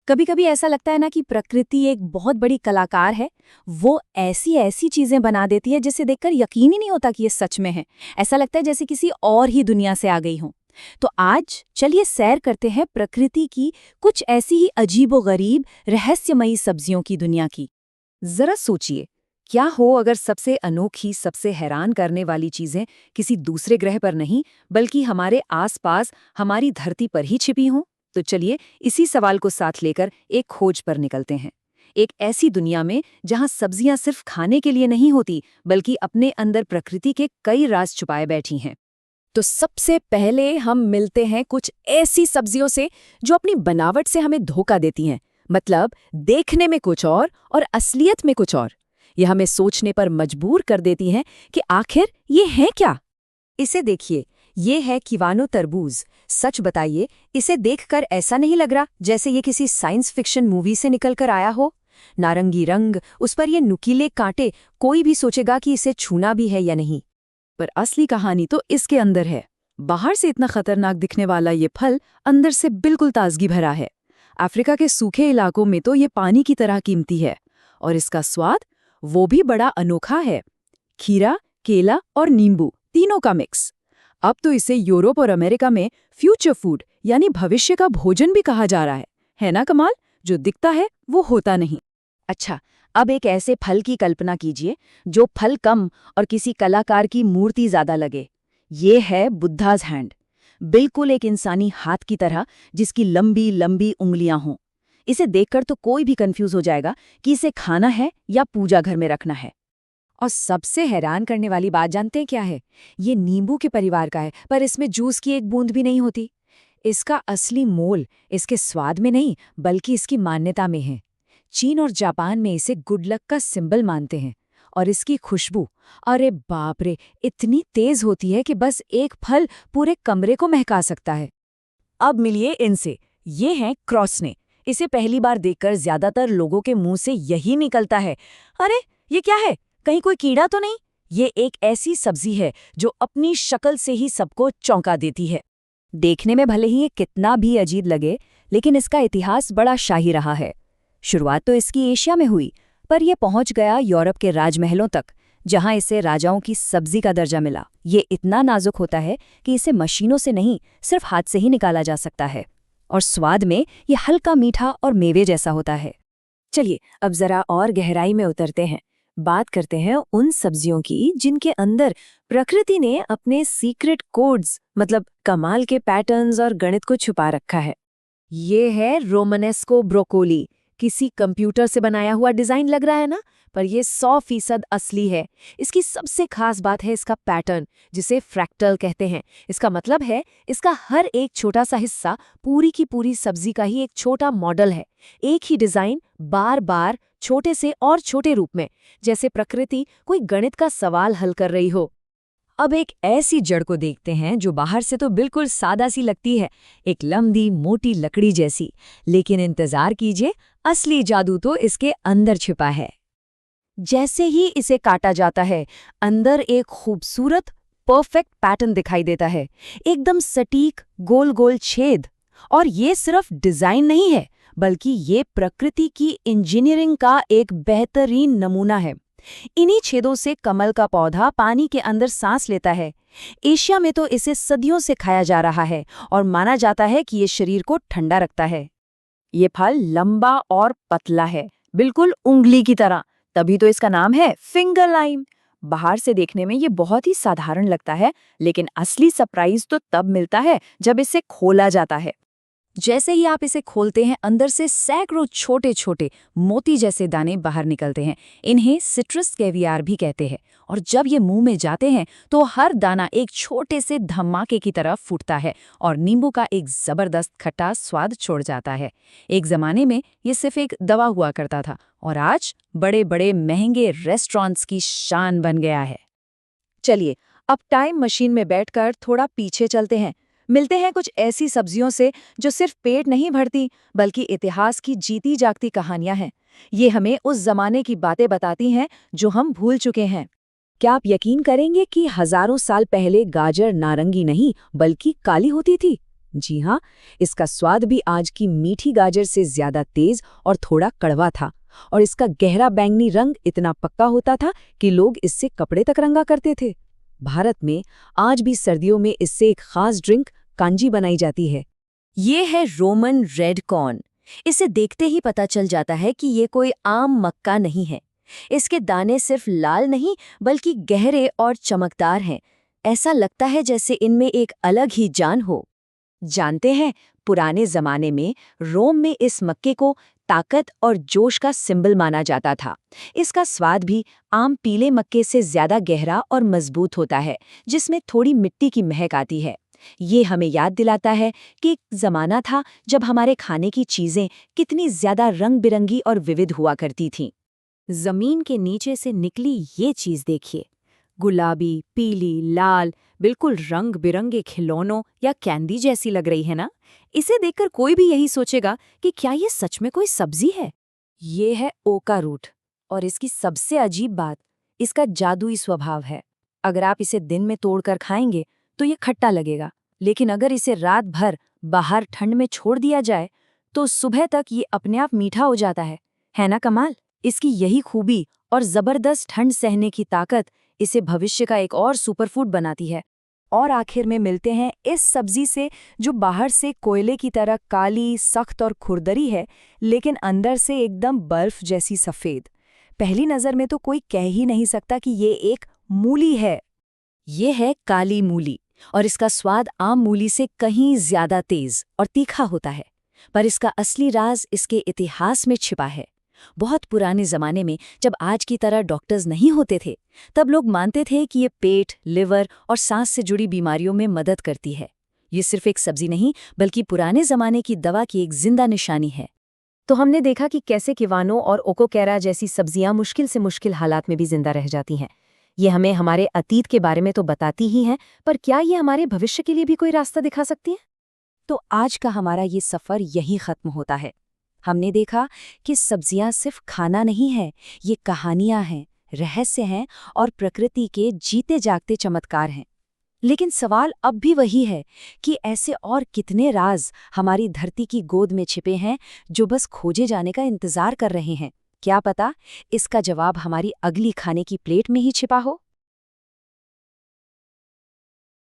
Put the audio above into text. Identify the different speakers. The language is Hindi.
Speaker 1: कभी कभी ऐसा लगता है ना कि प्रकृति एक बहुत बड़ी कलाकार है। वो ऐसी ऐसी चीजें बना देती है जिसे देखकर यकीन ही नहीं होता कि ये सच में है। ऐसा लगता है जैसे किसी और ही दुनिया से आ गई हो। तो आज चलिए सैर करते हैं प्रकृति की कुछ ऐसी ही अजीबोगरीब रहस्यमयी सब्जियों की दुनिया की।
Speaker 2: जरा सोचिए, क्या हो अगर सबसे अनोखी, सबसे हैरान करने वाली चीजें किसी दूसरे ग्रह पर नहीं बल्कि हमारे आसपास, हमारी धरती पर ही छिपी हों? तो चलिए इसी सवाल को साथ लेकर एक खोज पर निकलते हैं। एक ऐसी दुनिया में जहां सब्जियां सिर्फ खाने के लिए नहीं होती बल्कि अपने अंदर प्रकृति के कई राज छुपाए बैठी हैं।
Speaker 1: तो सबसे पहले हम मिलते हैं कुछ ऐसी सब्जियों से जो अपनी बनावट से हमें धोखा देती हैं। मतलब देखने में कुछ और असलियत में कुछ और। ये हमें सोचने पर मजबूर कर देती हैं कि आखिर ये है क्या।
Speaker 2: इसे देखिए, ये है किवानो तरबूज। सच बताइए, इसे देखकर ऐसा नहीं लग रहा जैसे ये किसी साइंस फिक्शन मूवी से निकलकर आया हो? नारंगी रंग, उस पर ये नुकीले कांटे, कोई भी सोचेगा कि इसे छूना भी है या नहीं।
Speaker 1: पर असली कहानी तो इसके अंदर है। बाहर से इतना खतरनाक दिखने वाला ये फल अंदर से बिल्कुल ताजगी भरा है। अफ्रीका के सूखे इलाकों में तो ये पानी की तरह कीमती है। और इसका स्वाद वो भी बड़ा अनोखा है। खीरा, केला और नींबू तीनों का मिक्स। अब तो इसे यूरोप और अमेरिका में फ्यूचर फूड यानी भविष्य का भोजन भी कहा जा रहा है ना कमाल? जो दिखता है वो होता नहीं। अच्छा, अब एक ऐसे फल की कल्पना कीजिए जो फल कम और किसी कलाकार की मूर्ति ज्यादा लगे। ये है बुद्धाज हैंड। बिल्कुल एक इंसानी हाथ की तरह, जिसकी लंबी लंबी उंगलियां हों। इसे देखकर तो कोई भी कंफ्यूज हो जाएगा कि इसे खाना है या पूजा घर में रखना है।
Speaker 2: और सबसे हैरान करने वाली बात जानते हैं क्या है? ये नींबू के परिवार का है, पर इसमें जूस की एक बूंद भी नहीं होती। इसका असली मोल इसके स्वाद में नहीं बल्कि इसकी मान्यता में है। चीन और जापान में इसे गुड लक का सिंबल मानते हैं। और इसकी खुशबू, अरे बाप रे, इतनी तेज होती है कि बस एक फल पूरे कमरे को महका सकता है।
Speaker 1: अब मिलिए इनसे। ये हैं क्रॉसने। इसे पहली बार देखकर ज्यादातर लोगों के मुंह से यही निकलता है, अरे ये क्या है, कहीं कोई कीड़ा तो नहीं? ये एक ऐसी सब्जी है जो अपनी शक्ल से ही सबको चौंका देती है। देखने में भले ही ये कितना भी अजीब लगे, लेकिन इसका इतिहास बड़ा शाही रहा है। शुरुआत तो इसकी एशिया में हुई, पर यह पहुंच गया यूरोप के राजमहलों तक, जहां इसे राजाओं की सब्जी का दर्जा मिला। ये इतना नाजुक होता है कि इसे मशीनों से नहीं, सिर्फ हाथ से ही निकाला जा सकता है। और स्वाद में ये हल्का मीठा और मेवे जैसा होता है।
Speaker 2: चलिए अब जरा और गहराई में उतरते हैं। बात करते हैं उन सब्जियों की जिनके अंदर प्रकृति ने अपने सीक्रेट कोड्स, मतलब कमाल के पैटर्न्स और गणित को छुपा रखा है।
Speaker 1: ये है रोमनेस्को ब्रोकोली। किसी कंप्यूटर से बनाया हुआ डिजाइन लग रहा है ना, पर यह 100% असली है। इसकी सबसे खास बात है इसका पैटर्न, जिसे फ्रैक्टल कहते हैं। इसका मतलब है इसका हर एक छोटा सा हिस्सा पूरी की पूरी सब्जी का ही एक छोटा मॉडल है। एक ही डिजाइन बार बार छोटे से और छोटे रूप में, जैसे प्रकृति कोई गणित का सवाल हल कर रही हो।
Speaker 2: अब एक ऐसी जड़ को देखते हैं जो बाहर से तो बिल्कुल सादा सी लगती है, एक लंबी मोटी लकड़ी जैसी। लेकिन इंतजार कीजिए, असली जादू तो इसके अंदर छिपा है।
Speaker 1: जैसे ही इसे काटा जाता है, अंदर एक खूबसूरत परफेक्ट पैटर्न दिखाई देता है, एकदम सटीक गोल गोल छेद। और ये सिर्फ डिजाइन नहीं है, बल्कि ये प्रकृति की इंजीनियरिंग का एक बेहतरीन नमूना है। इन्हीं छेदों से कमल का पौधा पानी के अंदर सांस लेता है। एशिया में तो इसे सदियों से खाया जा रहा है और माना जाता है कि ये शरीर को ठंडा रखता है। ये फल लंबा और पतला है, बिल्कुल उंगली की तरह, तभी तो इसका नाम है फिंगर लाइम। बाहर से देखने में ये बहुत ही साधारण लगता है, लेकिन असली सरप्राइज तो तब मिलता है जब इसे खोला जाता है। जैसे ही आप इसे खोलते हैं, अंदर से सैकड़ों छोटे छोटे मोती जैसे दाने बाहर निकलते हैं। इन्हें सिट्रस कैवियार भी कहते हैं। और जब ये मुंह में जाते हैं तो हर दाना एक छोटे से धमाके की तरह फूटता है और नींबू का एक जबरदस्त खट्टा स्वाद छोड़ जाता है। एक जमाने में ये सिर्फ एक दवा हुआ करता था और आज बड़े बड़े महंगे रेस्टोरेंट्स की शान बन गया है। चलिए अब टाइम मशीन में बैठकर थोड़ा पीछे चलते हैं। मिलते हैं कुछ ऐसी सब्जियों से जो सिर्फ पेट नहीं भरती बल्कि इतिहास की जीती जागती कहानियां हैं। ये हमें उस जमाने की बातें बताती हैं जो हम भूल चुके हैं। क्या आप यकीन करेंगे कि हजारों साल पहले गाजर नारंगी नहीं बल्कि काली होती थी? जी हाँ, इसका स्वाद भी आज की मीठी गाजर से ज्यादा तेज और थोड़ा कड़वा था, और इसका गहरा बैंगनी रंग इतना पक्का होता था कि लोग इससे कपड़े तक रंगा करते थे। भारत में आज भी सर्दियों में इससे एक खास ड्रिंक कांजी बनाई जाती है।
Speaker 2: ये है रोमन रेड कॉर्न। इसे देखते ही पता चल जाता है कि ये कोई आम मक्का नहीं है। इसके दाने सिर्फ लाल नहीं बल्कि गहरे और चमकदार हैं। ऐसा लगता है जैसे इनमें एक अलग ही जान हो। जानते हैं, पुराने जमाने में रोम में इस मक्के को ताकत और जोश का सिंबल माना जाता था। इसका स्वाद भी आम पीले मक्के से ज्यादा गहरा और मजबूत होता है, जिसमें थोड़ी मिट्टी की महक आती है। ये हमें याद दिलाता है कि एक जमाना था जब हमारे खाने की चीजें कितनी ज्यादा रंग बिरंगी और विविध हुआ करती थीं। जमीन के नीचे से निकली ये चीज देखिए, गुलाबी, पीली, लाल, बिल्कुल रंग बिरंगे खिलौनों या कैंडी जैसी लग रही है ना। इसे देखकर कोई भी यही सोचेगा कि क्या ये सच में कोई सब्जी है। ये है ओका रूट, और इसकी सबसे अजीब बात इसका जादुई स्वभाव है। अगर आप इसे दिन में तोड़कर खाएंगे तो ये खट्टा लगेगा, लेकिन अगर इसे रात भर बाहर ठंड में छोड़ दिया जाए तो सुबह तक ये अपने आप मीठा हो जाता है ना कमाल। इसकी यही खूबी और जबरदस्त ठंड सहने की ताकत इसे भविष्य का एक और सुपरफूड बनाती है। और आखिर में मिलते हैं इस सब्जी से जो बाहर से कोयले की तरह काली, सख्त और खुरदरी है, लेकिन अंदर से एकदम बर्फ जैसी सफेद। पहली नजर में तो कोई कह ही नहीं सकता कि ये एक मूली है। ये है काली मूली, और इसका स्वाद आम मूली से कहीं ज्यादा तेज और तीखा होता है। पर इसका असली राज इसके इतिहास में छिपा है। बहुत पुराने जमाने में, जब आज की तरह डॉक्टर्स नहीं होते थे, तब लोग मानते थे कि ये पेट, लिवर और सांस से जुड़ी बीमारियों में मदद करती है। ये सिर्फ एक सब्जी नहीं बल्कि पुराने जमाने की दवा की एक जिंदा निशानी है। तो हमने देखा कि कैसे किवानो और ओकोकेरा जैसी सब्जियां मुश्किल से मुश्किल हालात में भी जिंदा रह जाती हैं। ये हमें हमारे अतीत के बारे में तो बताती ही हैं, पर क्या ये हमारे भविष्य के लिए भी कोई रास्ता दिखा सकती हैं? तो आज का हमारा ये सफ़र यहीं ख़त्म होता है। हमने देखा कि सब्जियां सिर्फ खाना नहीं है, ये कहानियां हैं, रहस्य हैं और प्रकृति के जीते जागते चमत्कार हैं। लेकिन सवाल अब भी वही है कि ऐसे और कितने राज हमारी धरती की गोद में छिपे हैं जो बस खोजे जाने का इंतजार कर रहे हैं। क्या पता इसका जवाब हमारी अगली खाने की प्लेट में ही छिपा हो।